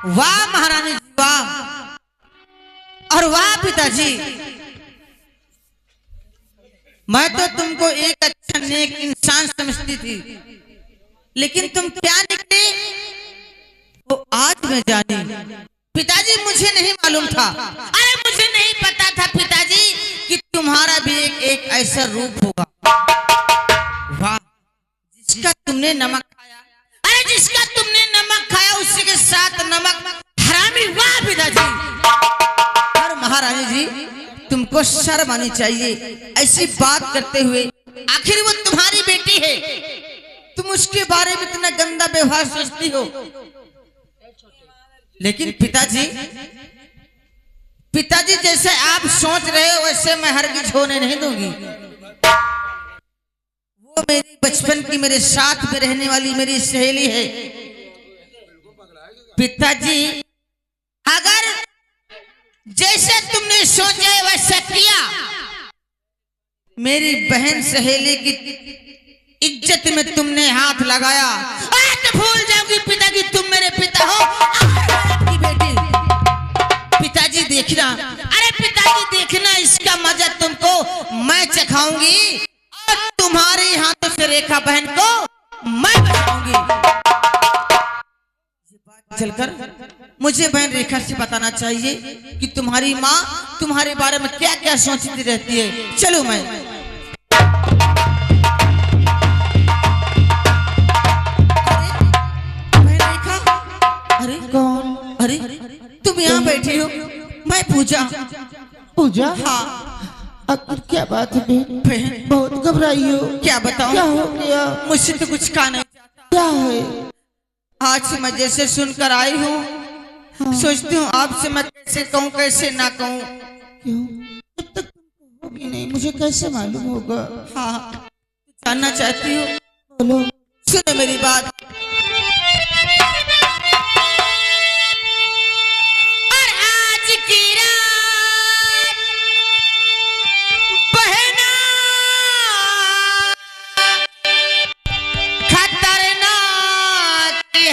वाह महारानी जी वाह, और वाह पिताजी, मैं तो तुमको एक अच्छा नेक इंसान समझती थी, लेकिन तुम क्या निकले वो आज मैं जानी। पिताजी मुझे नहीं मालूम था, अरे मुझे नहीं पता था पिताजी कि तुम्हारा भी एक ऐसा रूप होगा। वाह, जिसका तुमने नमक खाया, अरे जिसका तुमने नमक खाया उसी के साथ नमक हरामी। वाह पिताजी, और महारानी जी तुमको शर्म आनी चाहिए ऐसी बात करते हुए। आखिर वो तुम्हारी बेटी है, तुम उसके बारे में इतना गंदा व्यवहार सोचती हो। लेकिन पिताजी, पिताजी जैसे आप सोच रहे हो वैसे मैं हरगिज होने नहीं दूंगी। वो मेरी बचपन की मेरे साथ में रहने वाली मेरी सहेली है। पिताजी अगर जैसे तुमने सोचा वैसा किया, मेरी बहन सहेली की इज्जत में तुमने हाथ लगाया, तो भूल जाओगी पिताजी तुम मेरे पिता हो की बेटी। पिताजी देखना, अरे पिताजी देखना, इसका मजा तुमको मैं चखाऊंगी और तुम्हारे हाथों से रेखा बहन को मैं बचाऊंगी। चलकर मुझे बहन रेखा से बताना चाहिए कि तुम्हारी माँ तुम्हारे बारे में क्या क्या सोचती रहती है। चलो मैं बहन रेखा। अरे कौन? अरे तुम यहाँ बैठी हो, मैं पूजा। पूजा? हाँ। क्या बात है बहन? बहुत घबराई हो। क्या बताऊं? क्या हो गया? मुझसे तो कुछ कहा नहीं जाता। क्या है? आज मैं जैसे सुनकर आई हूँ, हाँ। सोचती हूँ आपसे मैं कैसे कहूँ कैसे ना कहूँ। क्यों? जब तक तुम कहोगी नहीं मुझे कैसे मालूम होगा? हाँ, जानना चाहती हूँ? बोलो। सुनो मेरी बात। और आज की रात बहना खतरनाक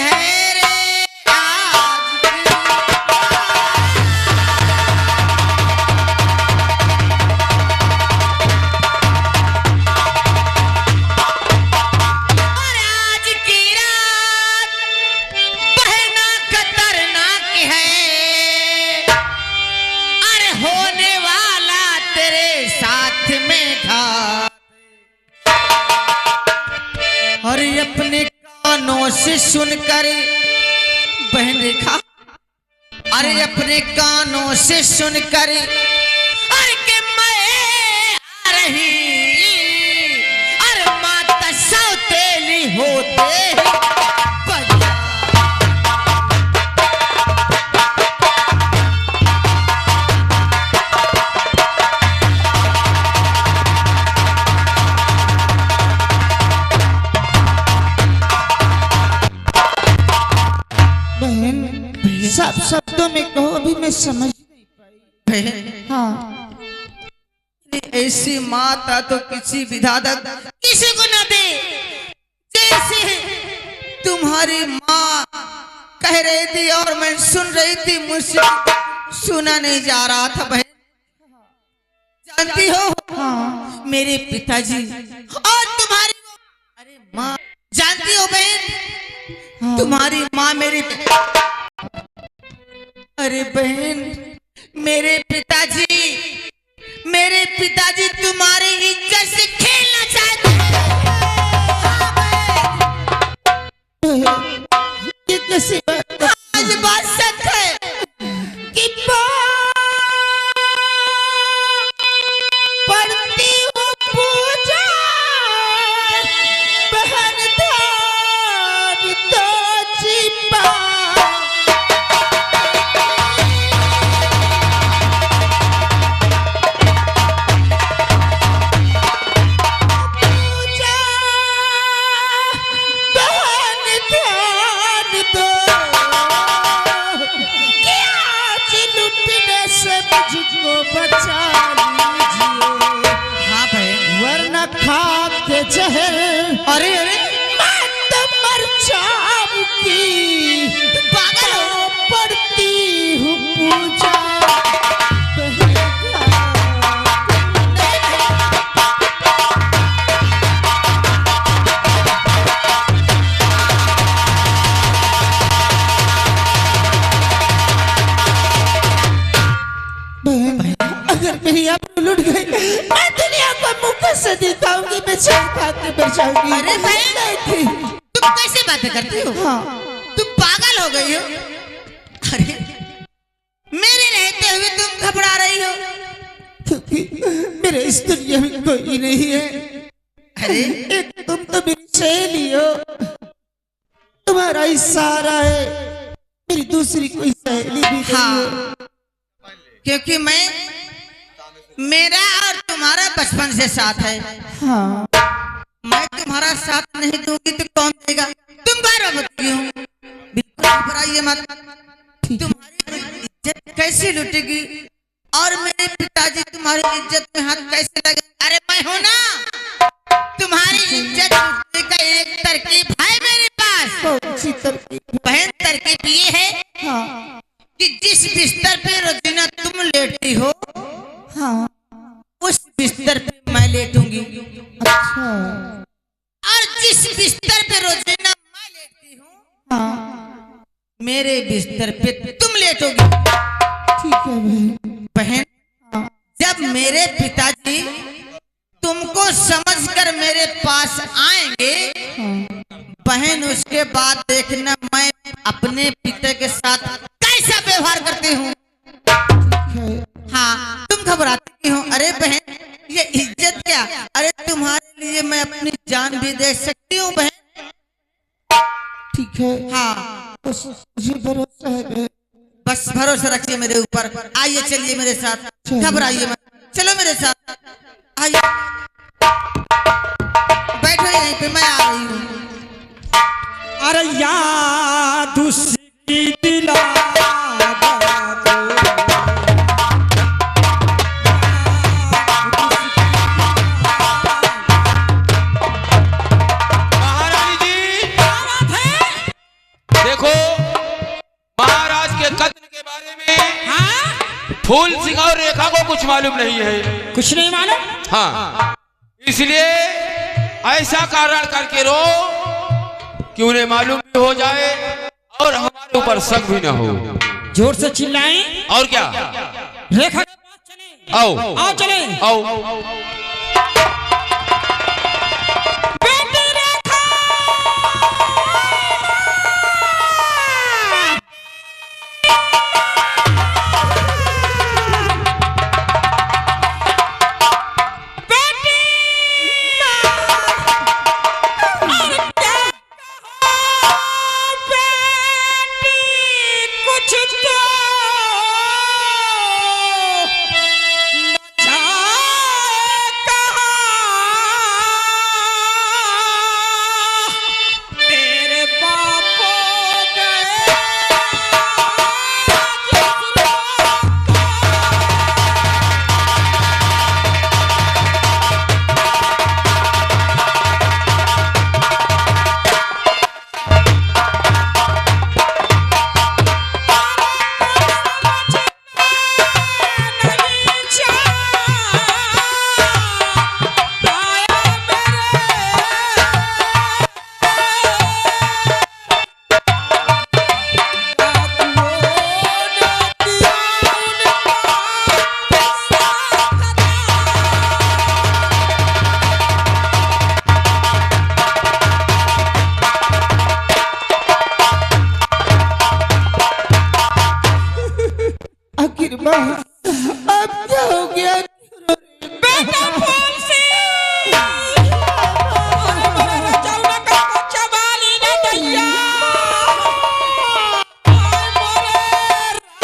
है रे। और अपने कानों से सुनकर बहन रेखा, अरे अपने कानों से सुनकर अरे के मैं आ रही, अरे माता सौतेली होते सब शब्दों में कहो, अभी मैं समझ नहीं पाई। हाँ, ऐसी माता तो किसी विधाता किसी को न दे। जैसे तुम्हारी माँ कह रही थी और मैं सुन रही थी, मुझसे सुना नहीं जा रहा था। बहन जानती हो, हाँ, मेरे पिताजी और तुम्हारी अरे माँ जानती हो बहन, हाँ, तुम्हारी माँ मेरी अरे बहन मेरे पिताजी तुम्हारी इज्जत से खेलना चाहते हैं। ये कैसी बात? आज बात सच है कि पढ़ती हूँ पूजा बहन धारी तो छिपा। जहर अरे अरे मैं तो मर जाऊंगी। पागल हो, पढ़ती हूँ पूजा अगर मेरी आप लुट गई मैं दुनिया को मुंह से दिखाऊंगी, मैं चाय खा के मर जाऊंगी। अरे भाई तुम कैसे बातें करती हो? हाँ तुम पागल हो गई हो। अरे मेरे रहते हुए तुम घबरा रही हो क्योंकि मेरे इस दुनिया में कोई नहीं है। अरे एक तुम तो मेरी सहेली हो, तुम्हारा ही सहारा है, मेरी दूसरी कोई सहेली भी नहीं है। क्योंकि मेरा और तुम्हारा बचपन से साथ है। हाँ मैं तुम्हारा साथ नहीं दूंगी तो कौन देगा? तुम गर्भवती हो, बिल्कुल घबराइए मत। तुम्हारी इज्जत कैसे लुटेगी और मेरे पिताजी तुम्हारी इज्जत में हाथ कैसे लगे? अरे मैं हूं ना, तुम्हारी इज्जत लुटने का एक तरकीब है मेरे पास। कौन सी तरकीब? बहन तरकीब ये है हाँ कि जिस बिस्तर पे रोजीना तुम लेटती हो, हाँ उस बिस्तर पे मैं लेटूंगी। अच्छा और जिस बिस्तर पे रोजीना मैं लेटती हूँ, हाँ मेरे बिस्तर पे तुम लेटोगी। ठीक है बहन, जब मेरे पिताजी तुमको समझकर मेरे पास आएंगे, बहन उसके बाद देखना मैं अपने पिता के साथ कैसा व्यवहार करती हूँ। हाँ तुम घबराती हो। अरे बहन ये इज्जत क्या? अरे तुम्हारे लिए मैं अपनी जान भी दे सकती हूँ बहन। ठीक है हाँ बस मुझे भरोसा है बहन। बस भरोसा रखिए मेरे ऊपर। आइए चलिए मेरे साथ, घबराइए मत, चलो मेरे साथ आइए। बैठो यहीं पे, मैं आ रही हूँ। अरे याद उसकी दिला फूल सिंह और रेखा को कुछ मालूम नहीं है। कुछ नहीं मालूम? हाँ, इसलिए ऐसा कारण करके रो कि उन्हें मालूम भी हो जाए और हमारे ऊपर शक भी न हो। जोर से चिल्लाएं। और क्या? रेखा के पास चलें। आओ आओ चले। आओ। अब क्या हो गया? बेटा फूल सिंह चबाली न दैया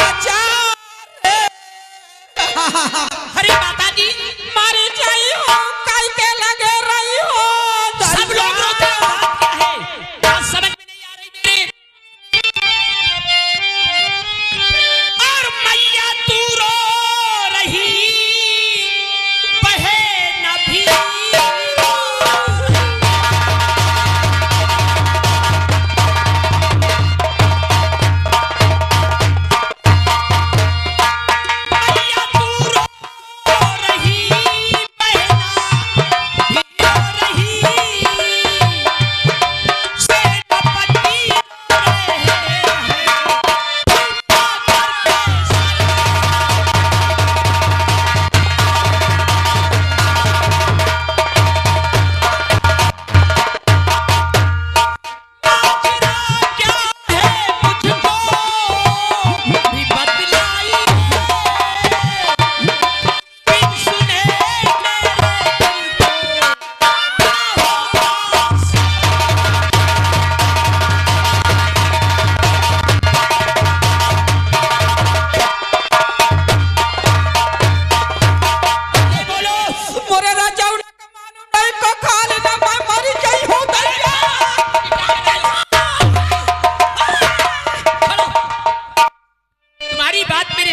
राजा हरी माता जी मारे जाई हो काई के लगे रही हो। सब लोग रोते हैं, बात क्या है? बात समझ में नहीं आ रही मेरे। और मैया तू रो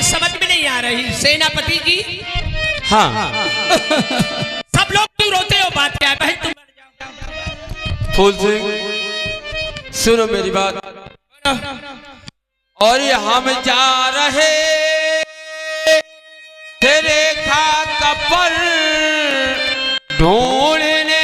समझ में नहीं आ रही सेनापति जी। हाँ सब लोग क्यों रोते हो? बात क्या है? बहन तुम मर जाओ। फूल सिंह सुनो मेरी बात। और ये हम जा रहे तेरे खाक पर ढूंढने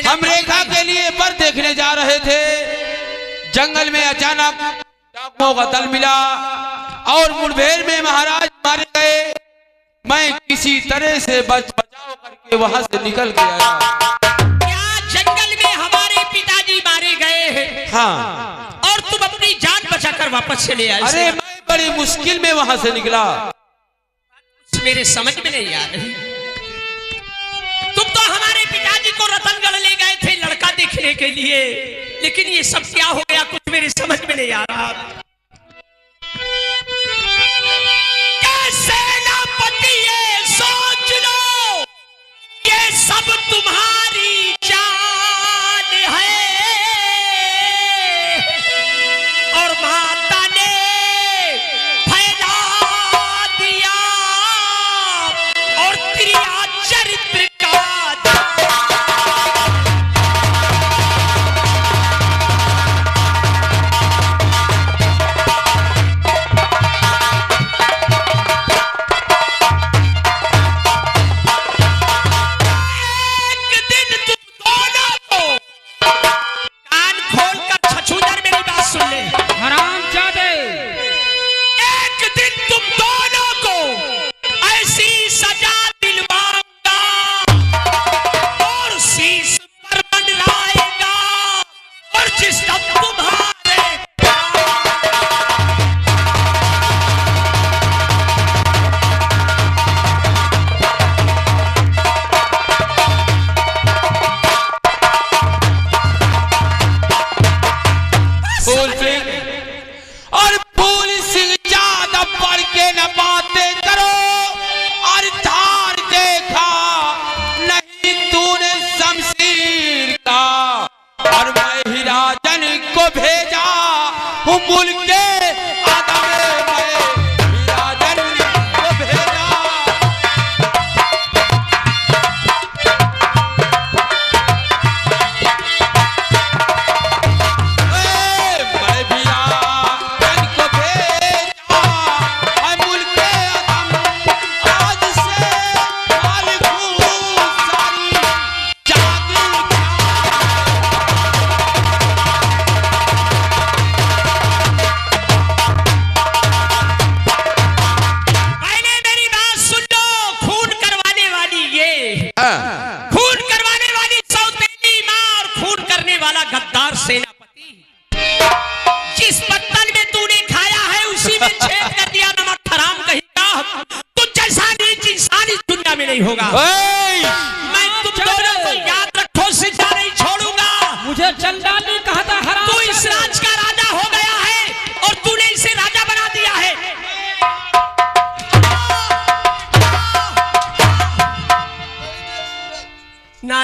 हम रेखा के लिए वर देखने जा रहे थे। जंगल में अचानक डाकुओं का दल मिला और मुठभेड़ में महाराज मारे गए। मैं किसी तरह से बचाव करके वहां से निकल के आया। क्या जंगल में हमारे पिताजी मारे गए हैं? हाँ। और तुम अपनी जान बचाकर वापस चले आए? अरे मैं बड़ी मुश्किल में वहां से निकला। मेरे समझ में नहीं आ रही। तुम तो हमारे पिताजी को रतनगढ़ ले गए थे लड़का देखने के लिए, लेकिन ये सब क्या हो गया? कुछ मेरे समझ में नहीं आ रहा। सेनापति ये सोच लो, ये सब तुम्हारी चाल है और माता ने फैला दिया और क्रिया चरित्र का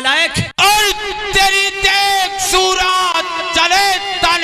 नालायक। और तेरी देख सूरत चले तन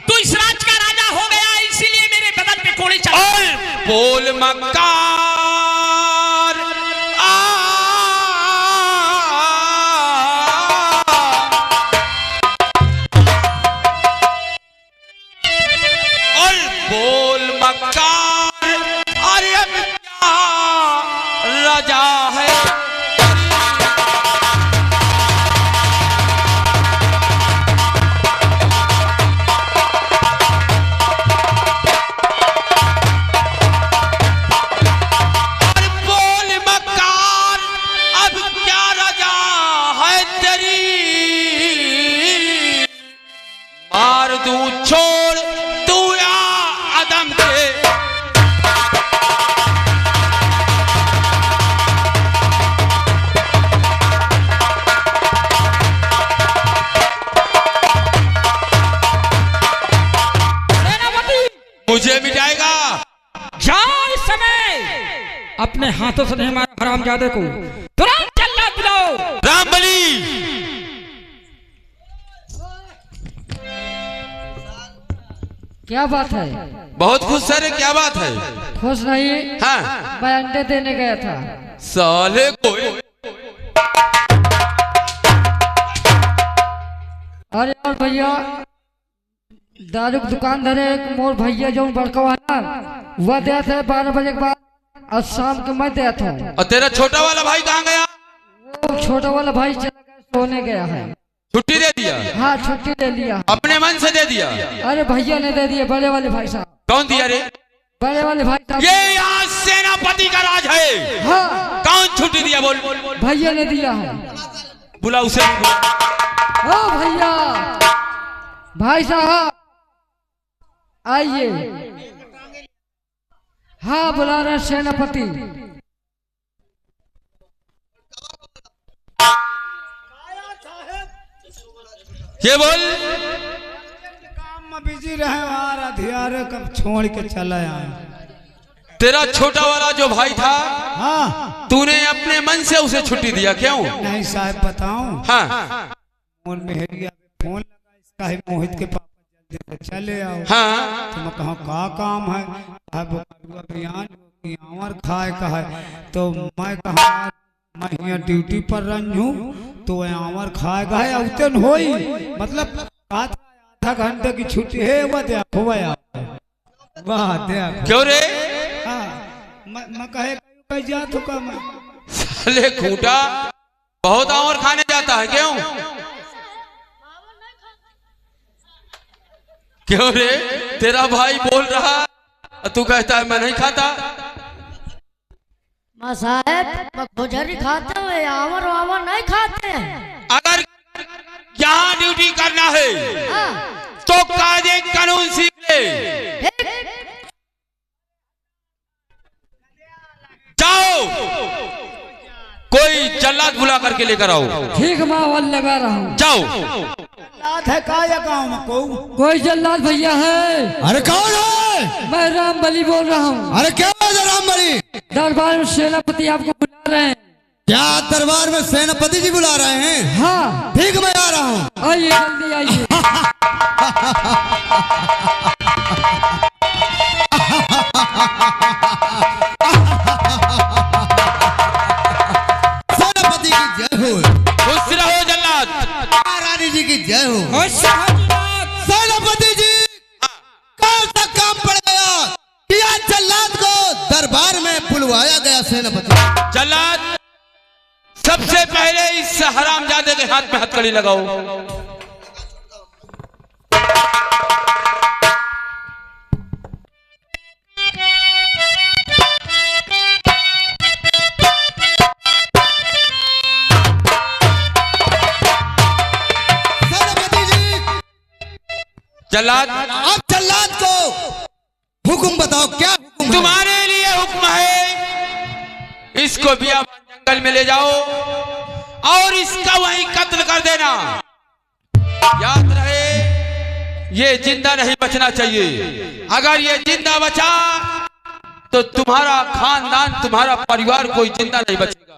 तू इस राज का राजा हो गया, इसीलिए मेरे बदन पे कोड़े चढ़े। और बोल मक्कार और बोल मक्कार, अरे अब क्या राजा है। छोड़ तू या आदम के मुझे मिटाएगा। जाओ इस समय अपने हाथों से नहीं मारा हरामजादे को, तुरंत जल्लाद बुलाओ। रामबली क्या बात है? बहुत खुश सर, क्या बात है? खुश नहीं, हाँ मैं अंडे देने गया था। साले को अरे और भैया दारू की दुकान धरे एक मोर भैया जो बड़का है ना, वह दिया था 12 बजे के बाद और शाम को मैं दिया था। और तेरा छोटा वाला भाई कहाँ गया? वो छोटा वाला भाई चला गया, सोने गया है। छुट्टी दे दिया? हाँ छुट्टी दे लिया। अपने मन से दे दिया? अरे भैया ने दे दिया, बड़े वाले भाई साहब। कौन दिया रे? बड़े वाले भाई साहब। ये यहाँ सेनापति का राज है। हाँ कौन छुट्टी दिया? बोल। भैया ने दिया है। बुला उसे। ओ भैया भाई साहब आइए। हाँ बुला रहे सेनापति। ये बोल। काम में बिजी रहे और अधियारे कब छोड़ के चला आए। तेरा छोटा वाला जो भाई था, हाँ तूने अपने मन से उसे छुट्टी दिया, क्यों? नहीं साहब बताऊं। हाँ फोन में फोन लगा, इसका है मोहित के पापा जल्दी से चले आओ। हाँ तो मैं कहा का काम है? अभियान आवर खाए का है। तो मैं कहा मैं यहाँ ड्यूटी पर रही हूँ, तो आवर खाए का है उतन होई, मतलब आधा घंटे की छुट्टी है। वह देखो वाह देख। क्यों रे? मैं कहे जा चुका मैं। साले खूंटा बहुत आवर खाने जाता है, क्यों? क्यों रे? तेरा भाई बोल रहा तू कहता है मैं नहीं खाता। माँ साहब भुजरी खाते हुए आवर वावर नहीं खाते हैं। अगर यहाँ ड्यूटी करना है तो कायदे कानून सीख ले। जाओ कोई जल्लाद बुला करके लेकर आओ। ठीक माहौल लगा रहा हूँ। जाओ। जल्लाद है का या गाँव में कोई जल्लाद भैया है? अरे कौन है? मैं रामबली बोल रहा हूँ। अरे क्या बात है रामबली? दरबार में सेनापति आपको बुला रहे हैं। क्या दरबार में सेनापति जी बुला रहे हैं? हाँ ठीक मैं आ रहा हूँ। आइए जल्दी आइए। सेनापति की जय हो। खुश रहो जल्लाद। रानी जी की जय हो। सेनापति जी कौन सा काम पड़ गया कि आज जल्लाद को दरबार में बुलवाया गया? सेनापति जल्लाद सबसे पहले इस हरामजादे के हाथ में हथकड़ी लगाओ। जल्लाद, अब जल्लाद को हुक्म बताओ, क्या हुक्म है? तुम्हारे लिए हुक्म है, इसको बियाबान जंगल में ले जाओ और इसका वहीं कत्ल कर देना। याद रहे, ये जिंदा नहीं बचना चाहिए। अगर ये जिंदा बचा तो तुम्हारा खानदान, तुम्हारा परिवार कोई जिंदा नहीं बचेगा।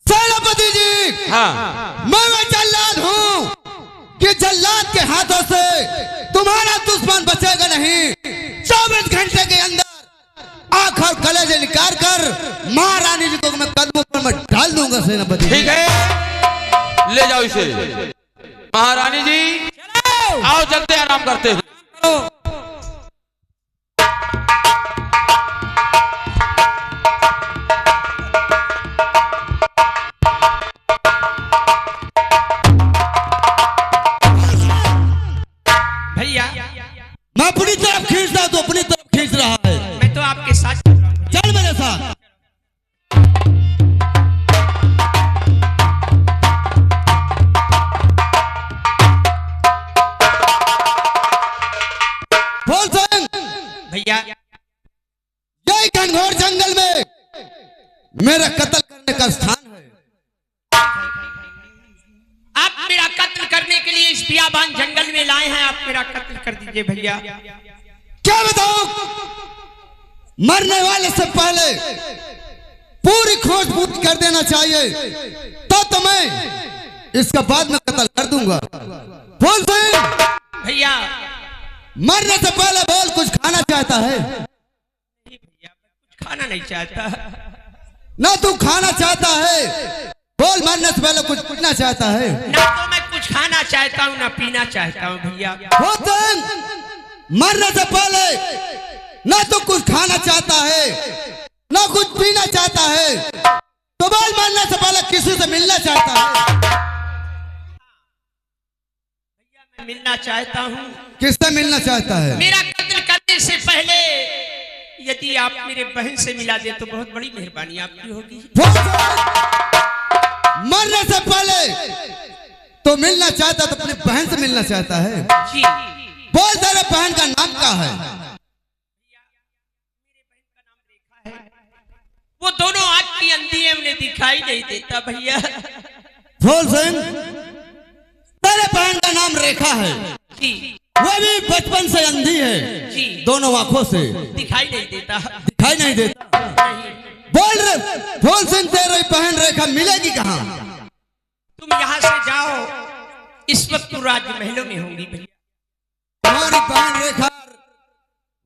सेनापति जी, हाँ, मैं जल्लाद हूँ कि जल्लाद के हाथों से तुम्हारा दुश्मन बचेगा नहीं। 24 घंटे के अंदर आंख और कलेजे निकाल कर महारानी जी को मैं कदमों पर मैं डाल दूंगा। सेनापति ठीक है, ले जाओ इसे। महारानी जी आओ, चलते आराम करते हैं। भैया मैं अपनी तरफ खींचता हूं तो अपनी तरफ खींच रहा है। मैं तो आपके साथ चल रहा हूं। चल मेरे साथ। बोल सिंह, भैया यही घनघोर जंगल में मेरा कत्ल करने का स्थान है। आप मेरा कत्ल करने के लिए इस बियाबान जंगल में लाए हैं, आप मेरा कत्ल कर दीजिए भैया। क्या बताऊं, मरने वाले से पहले पूरी खोजबूझ कर देना चाहिए, तो मैं इसका बाद में कत्ल कर दूंगा। बोल सिंह, भैया मरने से पहले बोल, कुछ खाना चाहता है? कुछ खाना नहीं चाहता। ना तू खाना चाहता है, बोल मरने से पहले कुछ पीना चाहता है? ना तो मैं कुछ खाना चाहता हूँ ना पीना चाहता हूँ भैया। मरने से पहले ना तो कुछ खाना चाहता है ना कुछ पीना चाहता है, तो बोल मरने से पहले किसी से मिलना चाहता है? भैया मैं मिलना चाहता हूँ। किससे मिलना चाहता है? मेरा कत्ल करने से पहले यदि आप मेरे बहन से मिला दे तो बहुत बड़ी मेहरबानी आपकी होगी। मरने से पहले तो मिलना चाहता, तो अपनी बहन से मिलना चाहता है? जी। बोल तेरे बहन का नाम क्या है? वो दोनों आग की अंधी है, उन्हें दिखाई नहीं देता भैया। बोल सिंह, तेरे बहन का नाम रेखा है। जी। वो भी बचपन से अंधी है। जी। दोनों आंखों से दिखाई नहीं देता। दिखाई नहीं देता। बोल सिंह, तेरी बहन रेखा मिलेगी कहाँ? तुम यहाँ से जाओ, इस वक्त तो राजमहलों में होंगी भैया। हमारी बहन रेखा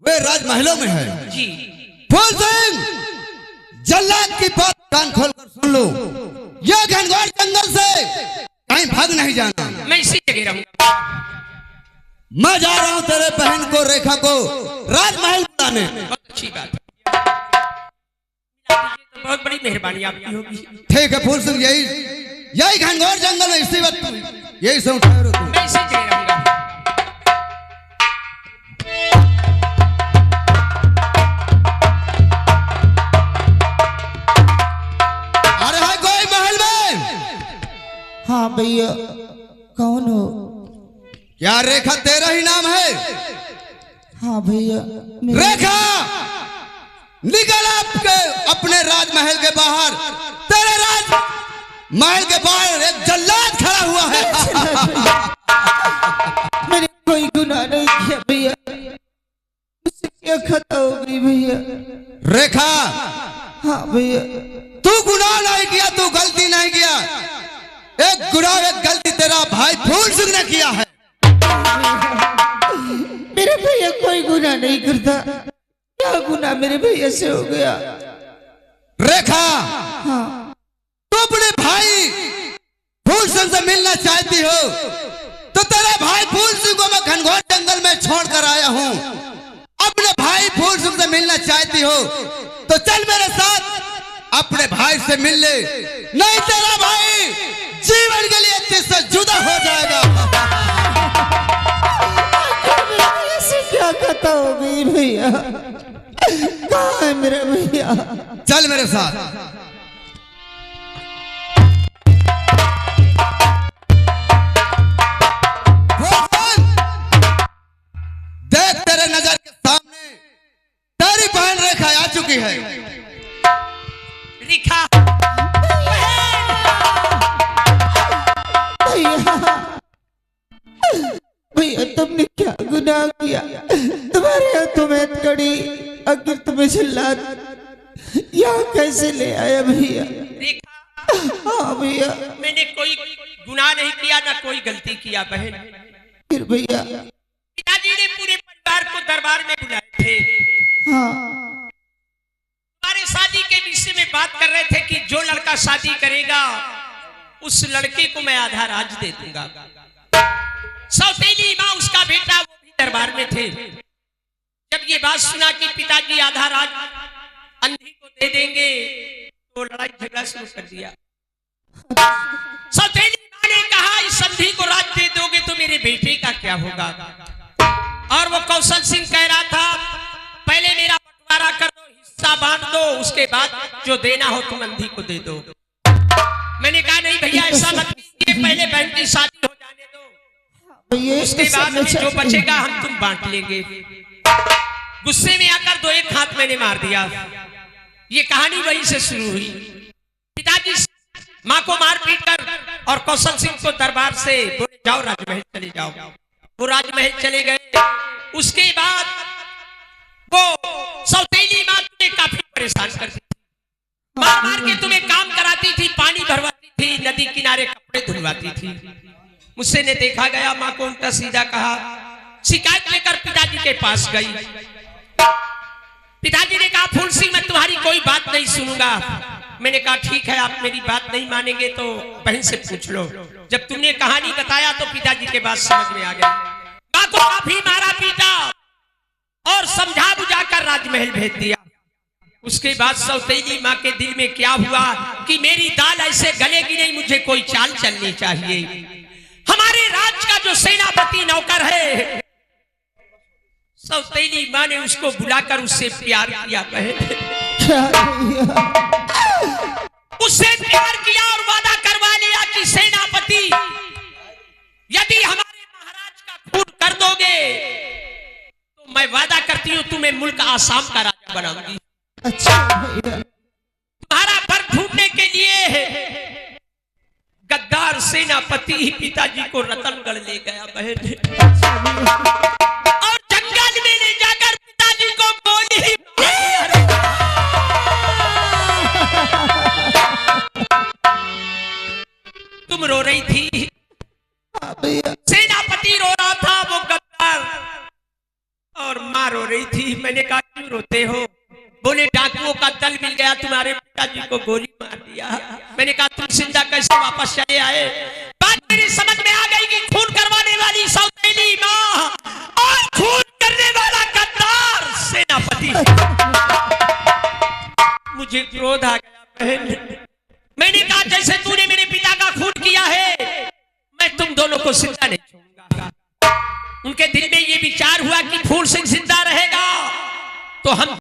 वे राजमहलों में है। जी। बोल सिंह, जल्लाद की बात कान खोलकर सुन लो, यह घनघोर जंगल से कहीं भाग नहीं जाना। मैं इसी जगह रहूंगा। मैं जा रहा हूं तेरे बहन को, रेखा को राजमहल बुलाने। बहुत अच्छी बात है, तो बहुत बड़ी मेहरबानी आपकी होगी। ठीक है फूल सिंह, यही घनघोर जंगल में इसी वक्त यही से ठहरो तुम। मैं इसी जगह रहूंगा। अरे है कोई महल में? हाँ भैया, कौन हो? क्या रेखा तेरा ही नाम है? हाँ भैया। रेखा, निकल आपके अपने राजमहल के बाहर। तेरे राजमहल के बाहर एक जल्लाद खड़ा हुआ है। मैंने कोई गुनाह नहीं किया भैया, मुझसे क्या खता हो गई भैया? रेखा, हाँ भैया। तू गुनाह नहीं किया, तू गलती नहीं किया। एक गुनाह, एक गलती तेरा भाई फूल सिंह ने किया है। मेरे भैया कोई गुनाह नहीं करता, क्या गुनाह मेरे भैया से हो गया? रेखा, हाँ। तू अपने भाई फूल सिंह से मिलना चाहती हो, तो तेरे भाई फूल सिंह को मैं घनघोर जंगल में छोड़ कर आया हूँ। अपने भाई फूल सिंह से मिलना चाहती हो तो चल मेरे साथ अपने भाई से मिल ले, नहीं तेरा भाई जीवन के लिए तुझसे जुदा हो जाएगा। क्या कहता हो गई भैया? कहाँ है मेरा भैया? चल मेरे साथ। चुकी है। रेखा भैया तुमने क्या गुनाह किया? तुम्हारे हाथों में हथकड़ी, आखिर तुम्हें जल्लाद यहाँ कैसे ले आया भैया? रेखा हाँ भैया। मैंने कोई गुनाह नहीं किया, ना कोई गलती किया बहन। फिर भैया पिताजी ने पूरे परिवार को दरबार में बुलाए थे। हाँ हमारे शादी के विषय में बात कर रहे थे कि जो लड़का शादी करेगा उस लड़के को मैं आधा राज दे दूंगा। सौतेली माँ उसका बेटा वो भी दरबार में थे। जब ये बात सुना कि पिताजी आधा राज अंधी को दे देंगे तो लड़ाई झगड़ा शुरू कर दिया। सौतेली माँ ने कहा इस अंधी को राज दे दोगे तो मेरे बेटे का क्या होगा? और वो कौशल सिंह कह रहा था पहले मेरा बंटवारा कर दो, हिस्सा बांट दो, उसके बाद जो देना हो तुम अंधी को दे दो। मैंने कहा नहीं भैया ऐसा मत कीजिए, पहले बहन की शादी हो जाने दो, भैया उसके बाद में जो बचेगा हम तुम बांट लेंगे। गुस्से में आकर दो एक हाथ मैंने मार दिया। ये कहानी वहीं से शुरू हुई। पिताजी माँ को मार पीट कर और कौशल सिंह को दरबार से बोले जाओ राजमहल चले जाओ। वो राजमहल चले गए। उसके बाद वो सौतेली माँ तुम्हें काफी परेशान करती थी, मार मार के तुम्हें काम कराती थी, पानी भरवाती थी, नदी किनारे कपड़े धुलवाती थी। मुझसे ने देखा गया, माँ को उल्टा सीधा कहा, शिकायत लेकर पिताजी के पास गई। पिताजी ने कहा फूल सिंह मैं तुम्हारी कोई बात नहीं सुनूंगा। मैंने कहा ठीक है आप मेरी बात नहीं मानेंगे तो बहन से पूछ लो। जब तुमने कहानी बताया तो पिताजी के बात समझ में आ गई। माँ को काफी मारा पीटा और समझा बुझाकर राजमहल भेज दिया। उसके बाद सौतेली माँ के दिल में क्या हुआ कि मेरी दाल ऐसे गलेगी नहीं, मुझे कोई चाल चलनी चाहिए। हमारे राज का जो सेनापति नौकर है सौतेली माँ ने उसको बुलाकर उससे प्यार किया। उससे प्यार किया और वादा करवा लिया कि सेनापति यदि हमारे महाराज का खून कर दोगे तो मैं वादा करती हूँ तुम्हें मुल्क आसाम का राजा बनाऊंगी। अच्छा भैया। तुम्हारा पर ढूंढने के लिए गद्दार सेनापति पिताजी को रतनगढ़ ले गया बहन, और जंगल में ले जाकर पिताजी को गोली तुम रो रही थी, सेनापति रो रहा था, वो गद्दार और माँ रो रही थी। मैंने कहा क्यों रोते हो? बोले डाकुओं का दल मिल गया, तुम्हारे पिताजी को गोली मार दिया। मैंने कहा तुम जिंदा कैसे वापस चले आए? बात मेरी समझ में आ गई कि खून करवाने वाली सौतेली माँ और खून करने वाला गद्दार सेनापति। मुझे क्रोध आ गया बहन। मैंने कहा जैसे तूने मेरे पिता का खून किया है मैं तुम दोनों को जिंदा नहीं छोड़ूंगा। उनके दिल में ये विचार हुआ कि फूल सिंह जिंदा रहेगा तो हम